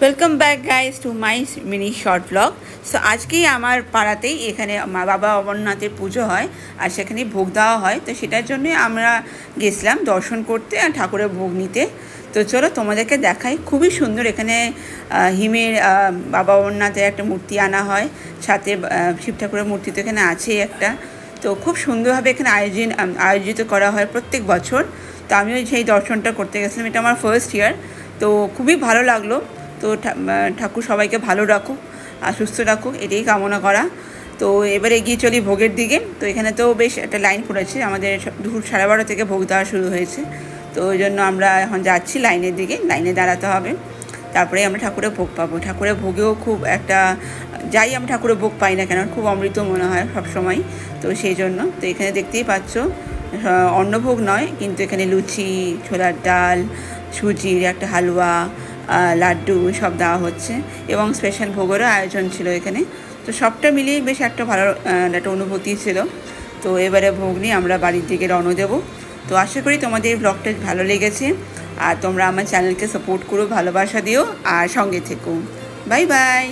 Welcome back guys to my mini short blog. So আজকেই আমার পাড়াতেই এখানে বাবা অমরনাথের পুজো হয় আর সেখানে ভোগ দেওয়া হয়। তো সেটার জন্যই আমরা গেছিলাম দর্শন করতে আর ঠাকুরের ভোগ নিতে। তো চলো তোমাদেরকে দেখাই, খুবই সুন্দর। এখানে হিমের বাবা অমরনাথের একটা মূর্তি আনা হয়, সাথে শিব ঠাকুরের মূর্তি তো এখানে আছেই একটা। তো খুব সুন্দরভাবে এখানে আয়োজিত করা হয় প্রত্যেক বছর। তো আমিও সেই দর্শনটা করতে গেছিলাম, এটা আমার ফার্স্ট ইয়ার। তো খুবই ভালো লাগলো। তো ঠাকুর সবাইকে ভালো রাখুক আর সুস্থ রাখুক, এটাই কামনা করা। তো এবার এগিয়ে চলি ভোগের দিকে। তো এখানে তো বেশ একটা লাইন পড়েছে, আমাদের দুপুর 12:30 থেকে ভোগ দেওয়া শুরু হয়েছে। তো ওই জন্য আমরা এখন যাচ্ছি লাইনের দিকে, লাইনে দাঁড়াতে হবে, তারপরে আমরা ঠাকুরের ভোগ পাবো। ঠাকুরের ভোগেও খুব একটা, যাই আমরা ঠাকুরের ভোগ পাই না কেন, খুব অমৃত মনে হয় সবসময়। তো সেই জন্য তো এখানে দেখতেই পাচ্ছ অন্নভোগ নয়, কিন্তু এখানে লুচি, ছোলার ডাল, সুজির একটা হালুয়া, লাড্ডু সব দেওয়া হচ্ছে এবং স্পেশাল ভোগেরও আয়োজন ছিল এখানে। তো সবটা মিলিয়ে বেশ একটা ভালো একটা অনুভূতি ছিল। তো এবারে ভোগ নিয়ে আমরা বাড়ির দিকে রওনা দেবো। তো আশা করি তোমাদের এই ব্লগটা ভালো লেগেছে আর তোমরা আমার চ্যানেলকে সাপোর্ট করো, ভালোবাসা দিও আর সঙ্গে থেকো। Bye bye.